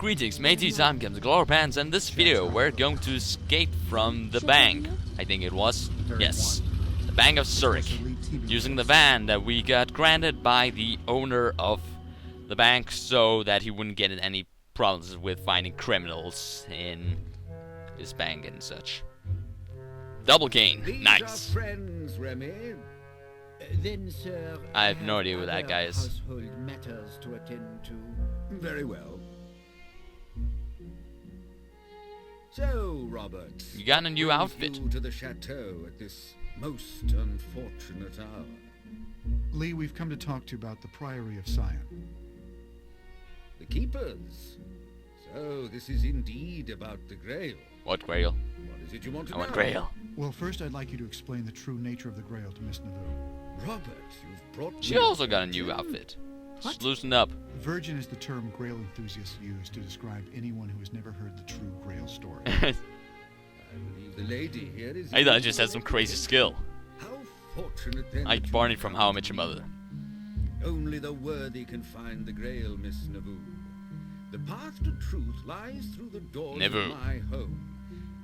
Greetings, mateys, I'm Captain Glorpants, and in this video we're going to escape from the bank. I think it was. Yes. The Bank of Zurich. Using the van that we got granted by the owner of the bank so that he wouldn't get in any problems with finding criminals in his bank and such. Double gain. Nice. Friends, Remy. Then, sir, I have no idea who that guy is. Household matters to attend to. Very well. So, Robert, You got a new what outfit. brings you to the chateau at this most unfortunate hour. Lee, we've come to talk to you about the Priory of Sion. The keepers. So, this is indeed about the Grail. What Grail? What is it you want to I know? want Grail. Well, first I'd like you to explain the true nature of the Grail to Miss Nauvoo. Robert, you've brought She me also got a new outfit. Just loosen up. Virgin is the term Grail enthusiasts use to describe anyone who has never heard the true Grail story. I believe the lady here is... I thought I just had some crazy skill. How fortunate then. Like that you Barney from How I Met Your Mother. Only the worthy can find the Grail, Miss Nauvoo. The path to truth lies through the doors Never. of my home,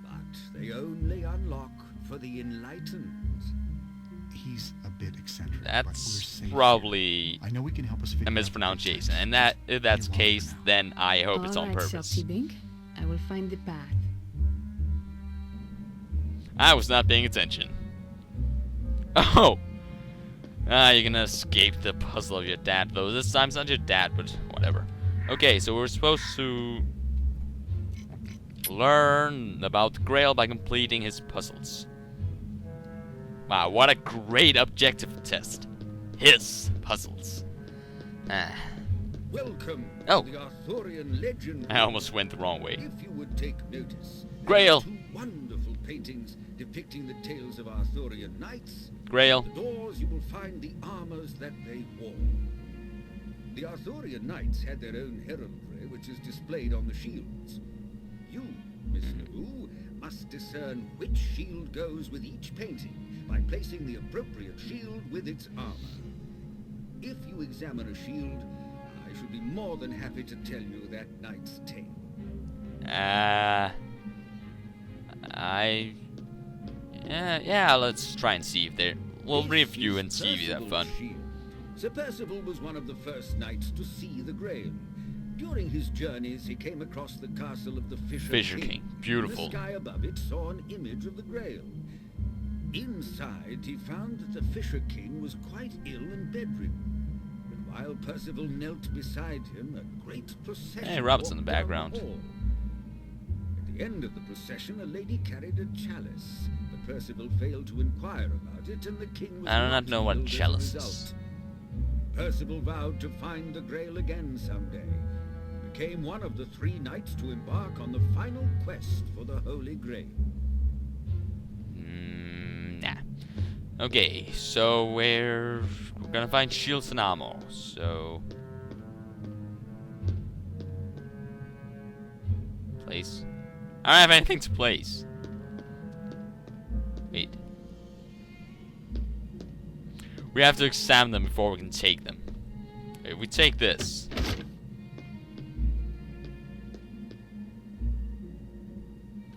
but they only unlock for the enlightened. He's a bit eccentric, but we're That's safe probably here. I know we can help us figure a out the mispronunciation, basics. and that if that's the You won't case, now. then I hope it's on All right, purpose. Softy Bink. I will find the path. I was not paying attention. Oh! You're gonna escape the puzzle of your dad, though. This time it's not your dad, but whatever. Okay, so we're supposed to learn about the Grail by completing his puzzles. Wow, what a great objective test. His puzzles. Welcome Oh. to the Arthurian legend. I almost went the wrong way. If you would take notice, Grail. there are two wonderful paintings depicting the tales of Arthurian knights. Grail. At the doors you will find the armors that they wore. The Arthurian knights had their own heraldry, which is displayed on the shields. You, Miss Nauvoo, must discern which shield goes with each painting by placing the appropriate shield with its armor. If you examine a shield, I should be more than happy to tell you that knight's tale. Yeah, let's try and see if they're... We'll This review is and see if we have Percival's fun. shield. Sir Percival was one of the first knights to see the Grail. During his journeys, he came across the castle of the Fisher King. Beautiful. The sky above it saw an image of the Grail. Inside, he found that the Fisher King was quite ill and bedridden. But while Percival knelt beside him, a great procession Hey, Robert's in the walked down background. hall. At the end of the procession, a lady carried a chalice, but Percival failed to inquire about it, and the king was I do not know what healed as a chalice is. result. Percival vowed to find the Grail again someday, became one of the 3 knights to embark on the final quest for the Holy Grail. Nah. Okay, so we're gonna find shields and ammo. So place. I don't have anything to place. Wait. We have to examine them before we can take them. If we take this.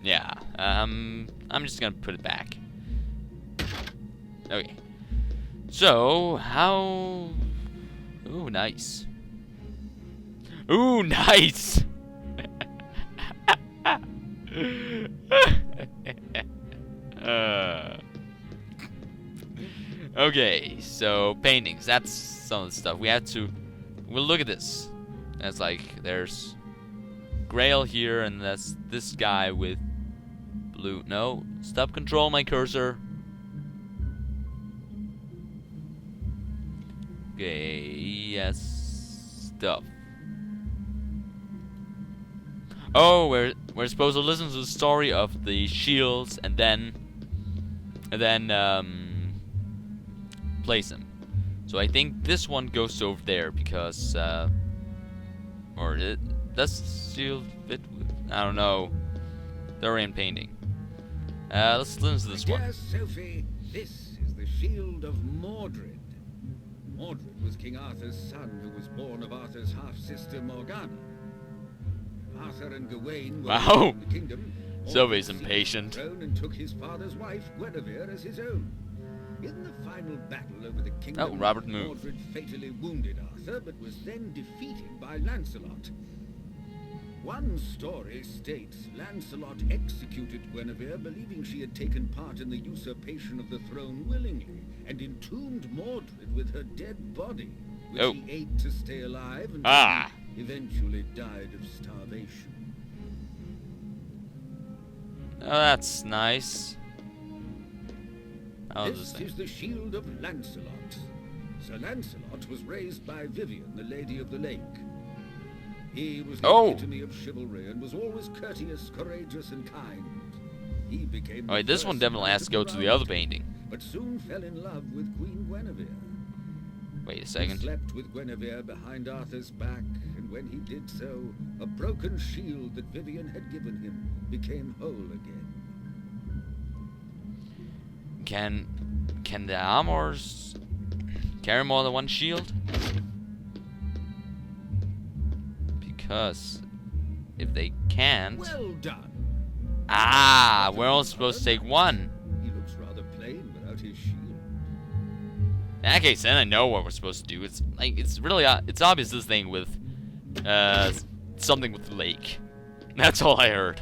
Yeah, I'm just gonna put it back. Okay. So, how... Ooh, nice. Ooh, nice! Okay, so paintings. That's some of the stuff. We have to... We'll look at this. That's like, there's Grail here, and that's this guy with blue. No, stop controlling my cursor. Okay, yes, stuff. Oh, we're supposed to listen to the story of the shields and then place them. So I think this one goes over there because or it does shield fit with, I don't know. Dorian painting. Let's listen to this My one. dear Sophie, this is the shield of Mordred. Mordred was King Arthur's son, who was born of Arthur's half-sister Morgana. Arthur and Gawain were Wow. in the kingdom, Sylvie's Arthur seized impatient. the throne and took his father's wife, Guinevere, as his own. In the final battle over the kingdom, Oh, Robert moved. Mordred fatally wounded Arthur, but was then defeated by Lancelot. One story states Lancelot executed Guinevere, believing she had taken part in the usurpation of the throne willingly, and entombed Mordred with her dead body, which Oh. he ate to stay alive and Ah. eventually died of starvation. Oh, that's nice. Oh, This is the shield of Lancelot. Sir Lancelot was raised by Vivian, the Lady of the Lake. He was the Oh. epitome of chivalry and was always courteous, courageous, and kind. He became Alright, the this one first definitely knight has to of go the to the Round other Table, painting. but soon fell in love with Queen Guinevere. Wait a He second. slept with Guinevere behind Arthur's back, and when he did so, a broken shield that Vivian had given him became whole again. Can the armors carry more than one shield? Because if they can't, Well done. ah, we're only supposed to take one. He looks rather plain without his shield. In that case, then I know what we're supposed to do. It's like it's really it's obvious this thing with something with the lake. That's all I heard.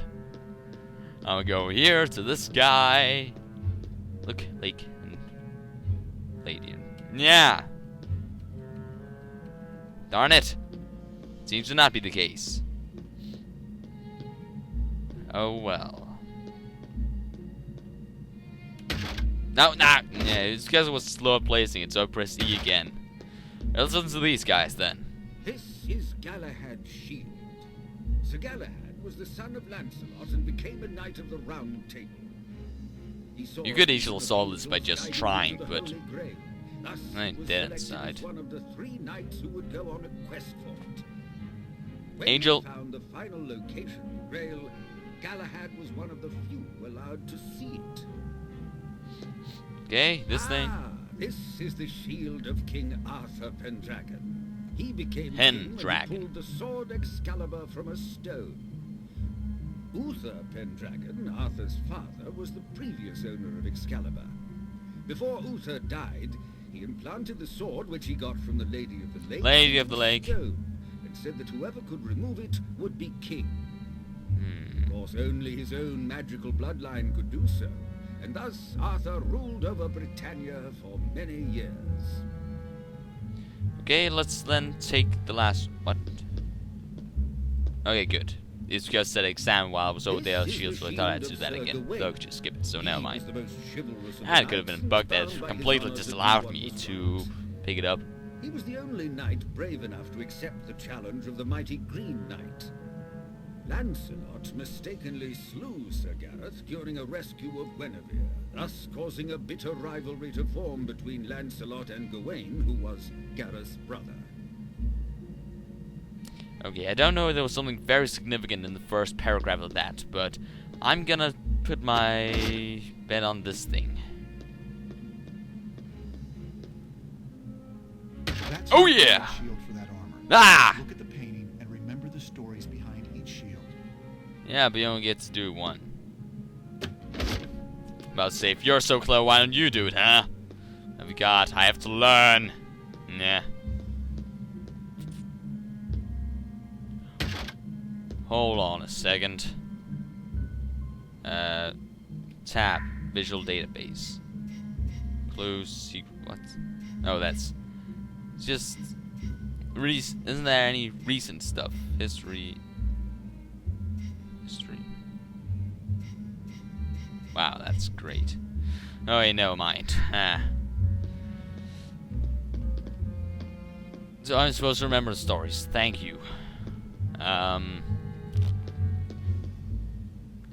I'm gonna go here to this guy. Look, lake and lady. Yeah. Darn it. Seems to not be the case. Oh well. No, nah. Yeah, it's because it was slow placing it, so I pressed E again. Let's listen to these guys then. This is Galahad's shield. Sir Galahad was the son of Lancelot and became a knight of the Round Table. He saw You could a easily vision of solve this by angels just guiding trying, him to the but Holy Grail. Thus, I he was did selected decide. as one of the 3 knights who would go on a quest for it. When Angel. he found the final location, Grail, Galahad was one of the few allowed to see it. Okay, this thing. This is the shield of King Arthur Pendragon. He became Pendragon. king when he pulled the sword Excalibur from a stone. Uther Pendragon, Arthur's father, was the previous owner of Excalibur. Before Uther died, he implanted the sword which he got from the Lady of the Lake. Lady of in the Lake. stone, and said that whoever could remove it would be king. Of course, only his own magical bloodline could do so, and thus Arthur ruled over Britannia for many years. Okay, let's then take the last. What? Okay, good. It's because that exam while I was over there, shields, so I thought I'd do that again. So I could just skip it, so never mind. And it could have been a bug that completely disallowed me to pick it up. He was the only knight brave enough to accept the challenge of the mighty Green Knight. Lancelot mistakenly slew Sir Gareth during a rescue of Guinevere, thus causing a bitter rivalry to form between Lancelot and Gawain, who was Gareth's brother. Okay, I don't know if there was something very significant in the first paragraph of that, but I'm gonna put my bet on this thing. That's Oh, the yeah! shield for that armor. Ah! Look at the painting and remember the stories behind each shield. Yeah, but you only get to do one. About to say, if you're so clever, why don't you do it, huh? Have you got? I have to learn. Nah. Hold on a second. Tab visual database. Clues. What? Oh, that's just. Isn't there any recent stuff? History. Wow, that's great. Oh, wait, never mind. So I'm supposed to remember the stories. Thank you.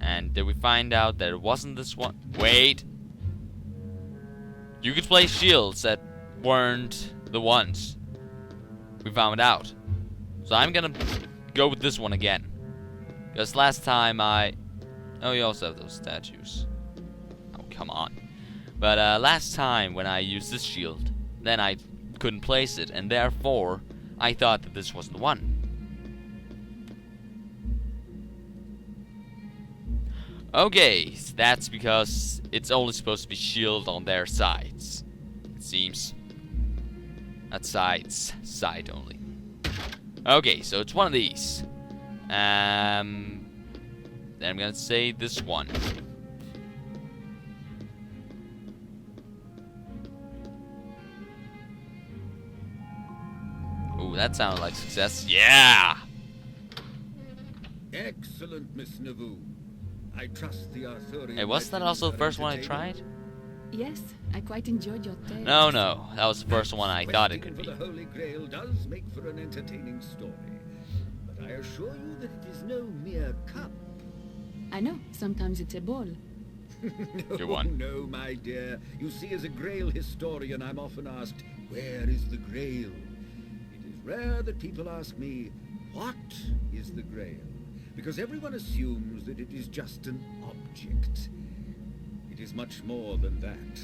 And did we find out that it wasn't this one? Wait. You could play shields that weren't the ones. We found out. So I'm gonna go with this one again. Because last time Oh, you also have those statues. Oh, come on. But last time when I used this shield, then I couldn't place it, and therefore I thought that this was the one. Okay, so that's because it's only supposed to be shield on their sides. It seems. Not sides. Side only. Okay, so it's one of these. Then I'm gonna say this one. Ooh, that sounded like success. Yeah! Excellent, Miss Navu. I trust the Arthurian. Hey, was that also the first one I tried? Yes, I quite enjoyed your tale. No, that was the first one I thought it could be. The Holy Grail does make for an entertaining story, but I assure you that it is no mere cup. I know, sometimes it's a ball. Good one. No, my dear. You see, as a Grail historian, I'm often asked, where is the Grail? It is rare that people ask me, what is the Grail? Because everyone assumes that it is just an object. It is much more than that.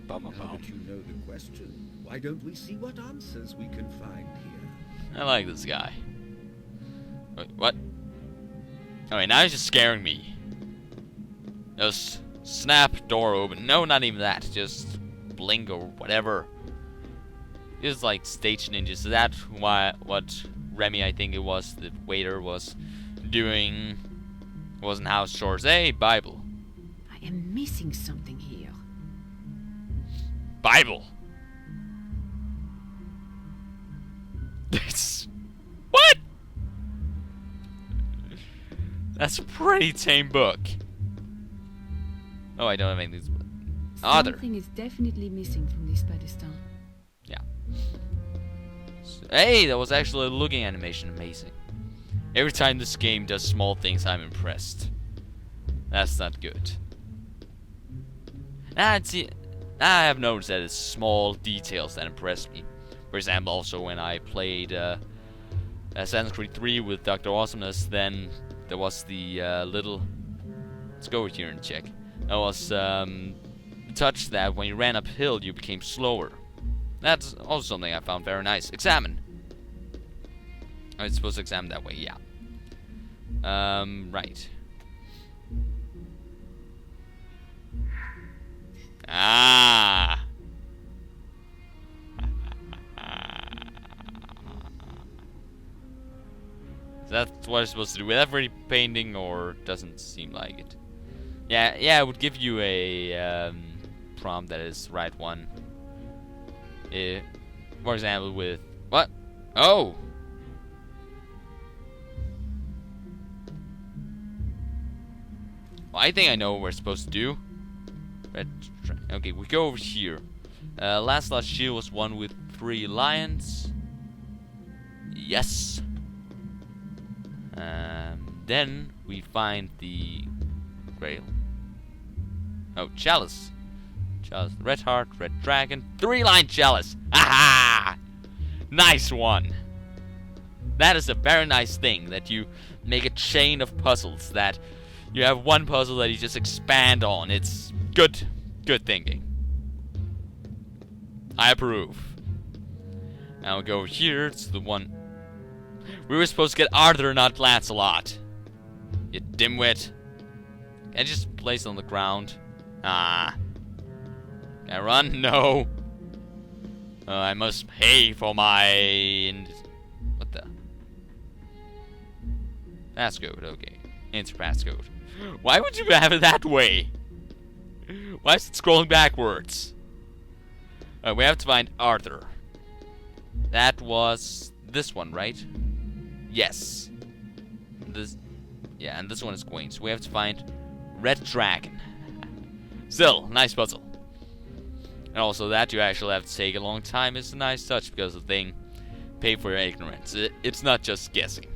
Now that you know the question, why don't we see what answers we can find here? I like this guy. Wait, what? Okay, now he's just scaring me. Just snap, door open. No, not even that. Just blink or whatever. Just like stage ninjas. Is that what Remy, I think it was, the waiter, was doing? Wasn't house chores. Hey, Bible. I am missing something here. Bible. It's what? That's a pretty tame book. Oh, I don't have anything. Something is definitely missing from this pedestal. Yeah. Hey, that was actually a looking animation. Amazing. Every time this game does small things, I'm impressed. That's not good. I have noticed that it's small details that impress me. For example, also when I played Assassin's Creed 3 with Dr. Awesomeness, then there was the little... Let's go over here and check. There was touch that when you ran uphill, you became slower. That's also something I found very nice. Examine. Oh, it's supposed to examine that way, yeah. Right. Ah. Is that what it's supposed to do with every painting, or doesn't seem like it? Yeah, it would give you a prompt that is the right one. For example, with what? Oh. Well, I think I know what we're supposed to do. Okay, we go over here. Lancelot's shield was one with 3 lions. Yes. Then we find the Grail. Oh, chalice. Chalice, red heart, red dragon, 3-line chalice. Aha! Nice one. That is a very nice thing, that you make a chain of puzzles, that you have one puzzle that you just expand on. It's good thinking. I approve. Now we go over here. It's the one we were supposed to get Arthur, not Lancelot. You dimwit. Can I just place it on the ground? Ah. Can I run? No. I must pay for my... What the? Passcode, okay. Enter passcode. Why would you have it that way? Why is it scrolling backwards? We have to find Arthur. That was this one, right? Yes. Yeah, and this one is Queen. So we have to find Red Dragon. Still, nice puzzle. And also that you actually have to take a long time is a nice touch, because the thing, pay for your ignorance. It's not just guessing.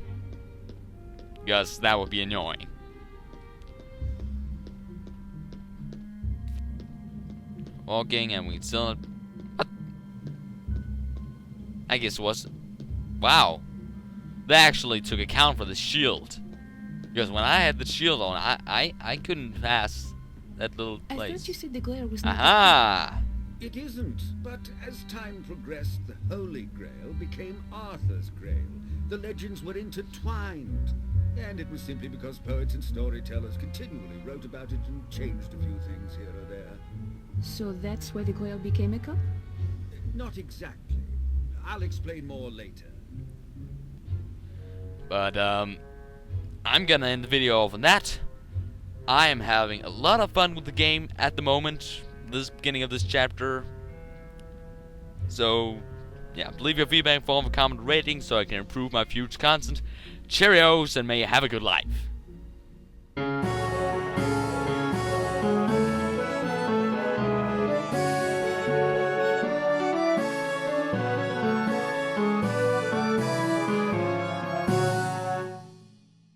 Because that would be annoying. Walking, and we still... What? I guess it was... Wow. They actually took account for the shield. Because when I had the shield on, I couldn't pass that little place. I thought you said the Grail was not... Aha! It isn't, but as time progressed, the Holy Grail became Arthur's Grail. The legends were intertwined. And it was simply because poets and storytellers continually wrote about it and changed a few things here or there. So that's why the Grail became a cup? Not exactly. I'll explain more later. But I'm gonna end the video off on that. I am having a lot of fun with the game at the moment, this beginning of this chapter. So, yeah, leave your feedback in form of a comment rating so I can improve my future content. Cheerios, and may you have a good life.